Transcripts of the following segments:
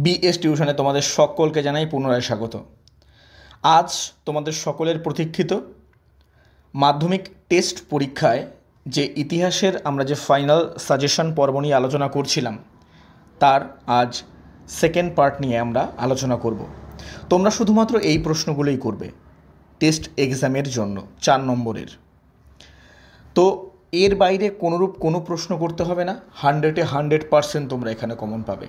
BS টিউশনে তোমাদের সকলকে জানাই পুনরায় স্বাগত। আজ তোমাদের সকলের প্রতীক্ষিত মাধ্যমিক টেস্ট পরীক্ষায় যে ইতিহাসের আমরা যে ফাইনাল সাজেশন পর্ব নিয়ে আলোচনা করছিলাম তার আজ সেকেন্ড পার্ট নিয়ে আমরা আলোচনা করব। তোমরা শুধুমাত্র এই প্রশ্নগুলোই করবে টেস্ট এক্সামের জন্য 4 নম্বরের। তো এর বাইরে কোনোরূপ কোনো প্রশ্ন করতে হবে না, 100% তোমরা এখানে কমন পাবে।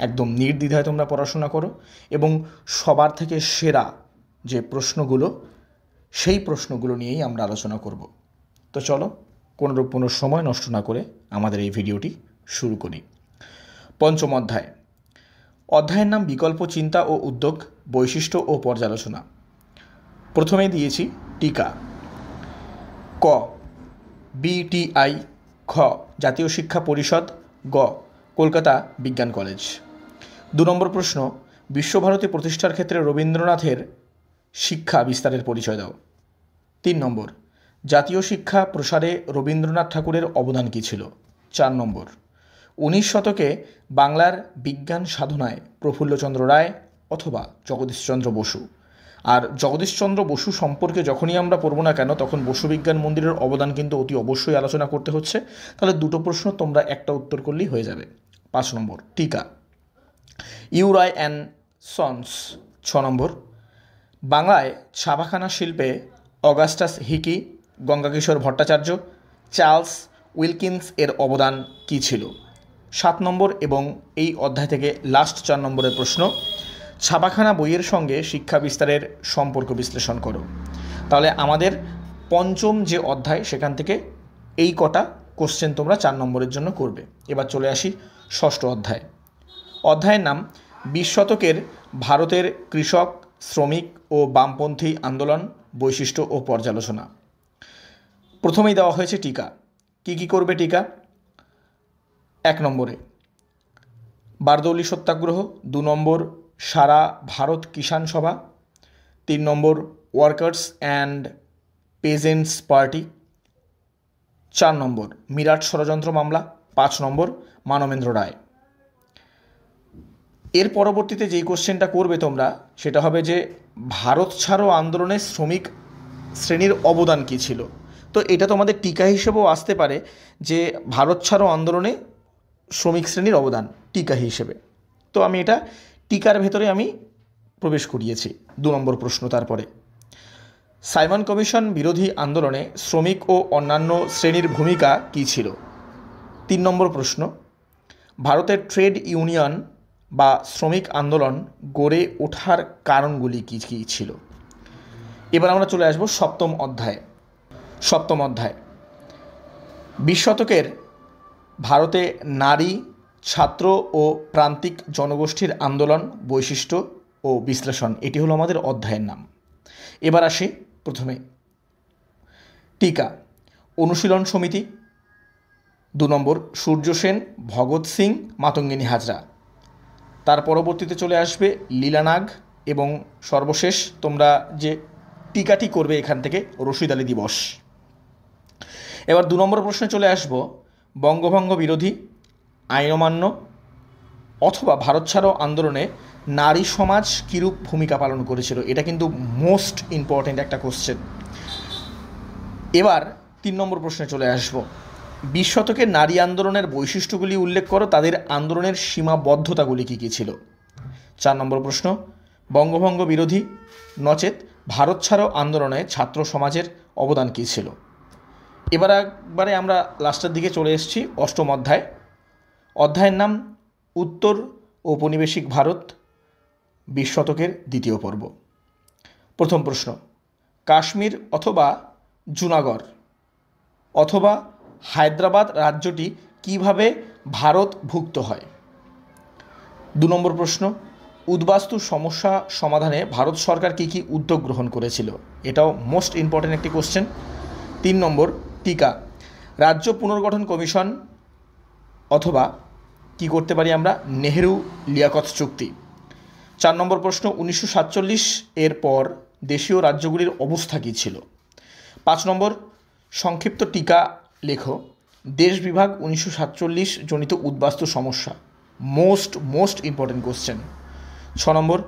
একদম নির্দ্বিধায় তোমরা পড়াশোনা করো এবং সবার থেকে সেরা যে প্রশ্নগুলো সেই প্রশ্নগুলো নিয়েই আমরা আলোচনা করব। তো চলো কোনোরূপ কোনো সময় নষ্ট না করে আমাদের এই ভিডিওটি শুরু করি। পঞ্চম অধ্যায়। অধ্যায়ের নাম বিকল্প চিন্তা ও উদ্যোগ, বৈশিষ্ট্য ও পর্যালোচনা। প্রথমেই দিয়েছি টিকা। ক বিটিআই, খ জাতীয় শিক্ষা পরিষদ, গ কলকাতা বিজ্ঞান কলেজ। 2 নম্বর প্রশ্ন, বিশ্বভারতী প্রতিষ্ঠার ক্ষেত্রে রবীন্দ্রনাথের শিক্ষা বিস্তারের পরিচয় দাও। 3 নম্বর, জাতীয় শিক্ষা প্রসারে রবীন্দ্রনাথ ঠাকুরের অবদান কী ছিল। 4 নম্বর, 19 শতকে বাংলার বিজ্ঞান সাধনায় প্রফুল্লচন্দ্র রায় অথবা জগদীশচন্দ্র বসু। আর জগদীশচন্দ্র বসু সম্পর্কে যখনই আমরা পড়ব না কেন তখন বসু বিজ্ঞান মন্দিরের অবদান কিন্তু অতি অবশ্যই আলোচনা করতে হচ্ছে। তাহলে 2টো প্রশ্ন তোমরা একটা উত্তর করলেই হয়ে যাবে। 5 নম্বর, টিকা। ইউরাই অ্যান্ড সন্স। 6 নম্বর, বাংলায় ছাপাখানা শিল্পে Augustus Hickey, Gangakishore Bhattacharya, Charles Wilkins এর অবদান কী ছিল। 7 নম্বর এবং এই অধ্যায় থেকে লাস্ট 4 নম্বরের প্রশ্ন, ছাপাখানা বইয়ের সঙ্গে শিক্ষা বিস্তারের সম্পর্ক বিশ্লেষণ করো। তাহলে আমাদের পঞ্চম যে অধ্যায় সেখান থেকে এই কটা কোশ্চেন তোমরা 4 নম্বরের জন্য করবে। এবার চলে আসি ষষ্ঠ অধ্যায়। অধ্যায়ের নাম 20 শতকের ভারতের কৃষক, শ্রমিক ও বামপন্থী আন্দোলন, বৈশিষ্ট্য ও পর্যালোচনা। প্রথমেই দেওয়া হয়েছে টিকা। কি কি করবে টিকা? 1 নম্বরে বারদৌলি সত্যাগ্রহ, 2 নম্বর সারা ভারত কিষাণ সভা, 3 নম্বর ওয়ার্কার্স অ্যান্ড পেজেন্টস পার্টি, 4 নম্বর মিরাট ষড়যন্ত্র মামলা, 5 নম্বর মানবেন্দ্র রায়। এর পরবর্তীতে যেই কোশ্চেনটা করবে তোমরা সেটা হবে যে ভারত ছাড়ো আন্দোলনে শ্রমিক শ্রেণীর অবদান কী ছিল। তো এটা তোমাদের টিকা হিসেবেও আসতে পারে যে ভারত ছাড়ো আন্দোলনে শ্রমিক শ্রেণীর অবদান টিকা হিসেবে। তো আমি এটা টিকার ভেতরে আমি প্রবেশ করিয়েছি। 2 নম্বর প্রশ্ন তারপরে, সাইমন কমিশন বিরোধী আন্দোলনে শ্রমিক ও অন্যান্য শ্রেণীর ভূমিকা কী ছিল। 3 নম্বর প্রশ্ন, ভারতের ট্রেড ইউনিয়ন বা শ্রমিক আন্দোলন গড়ে ওঠার কারণগুলি কী কী ছিল। এবার আমরা চলে আসব সপ্তম অধ্যায়। 20 শতকের ভারতে নারী, ছাত্র ও প্রান্তিক জনগোষ্ঠীর আন্দোলন, বৈশিষ্ট্য ও বিশ্লেষণ। এটি হলো আমাদের অধ্যায়ের নাম। এবার আসি প্রথমে টিকা। অনুশীলন সমিতি, 2 নম্বর সূর্য সেন, ভগৎ সিং, মাতঙ্গিনী হাজরা। তার পরবর্তীতে চলে আসবে লীলানাগ এবং সর্বশেষ তোমরা যে টিকাটি করবে এখান থেকে রশিদ আলী দিবস। এবার 2 নম্বর প্রশ্নে চলে আসব, বঙ্গভঙ্গ বিরোধী আইন অমান্য অথবা ভারত ছাড়ো আন্দোলনে নারী সমাজ কীরূপ ভূমিকা পালন করেছিল। এটা কিন্তু মোস্ট ইম্পর্ট্যান্ট একটা কোশ্চেন। এবার 3 নম্বর প্রশ্নে চলে আসব, 20 শতকের নারী আন্দোলনের বৈশিষ্ট্যগুলি উল্লেখ করো, তাদের আন্দোলনের সীমাবদ্ধতাগুলি কী কী ছিল। 4 নম্বর প্রশ্ন, বঙ্গভঙ্গ বিরোধী নচেত ভারত ছাড়ো আন্দোলনে ছাত্র সমাজের অবদান কী ছিল। একবারে আমরা লাস্টের দিকে চলে এসেছি অষ্টম অধ্যায়। অধ্যায়ের নাম উত্তর ঔপনিবেশিক ভারত, 20 শতকের দ্বিতীয় পর্ব। প্রথম প্রশ্ন, কাশ্মীর অথবা জুনাগড় অথবা হায়দ্রাবাদ রাজ্যটি কিভাবে ভারতভুক্ত হয়। 2 নম্বর প্রশ্ন, উদ্বাস্তু সমস্যা সমাধানে ভারত সরকার কী কী উদ্যোগ গ্রহণ করেছিল। এটাও মোস্ট ইম্পর্ট্যান্ট একটি কোশ্চেন। 3 নম্বর টিকা। রাজ্য পুনর্গঠন কমিশন অথবা কি করতে পারি আমরা, নেহেরু লিয়াকত চুক্তি। 4 নম্বর প্রশ্ন, 1947 এর পর দেশীয় রাজ্যগুলির অবস্থা কী ছিল। 5 নম্বর সংক্ষিপ্ত টিকা লেখো, দেশ বিভাগ 1947 জনিত উদ্বাস্তু সমস্যা। Most important question. 6 নম্বর,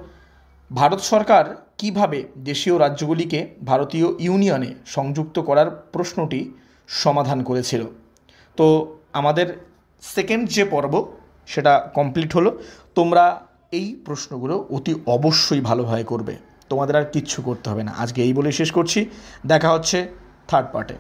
ভারত সরকার কিভাবে দেশীয় রাজ্যগুলিকে ভারতীয় ইউনিয়নে সংযুক্ত করার প্রশ্নটি সমাধান করেছিল। তো আমাদের সেকেন্ড যে পর্ব সেটা কমপ্লিট হলো। তোমরা এই প্রশ্নগুলো অতি অবশ্যই ভালোভাবে করবে, তোমাদের আর কিচ্ছু করতে হবে না। আজকে এই বলেই শেষ করছি, দেখা হচ্ছে থার্ড পার্টে।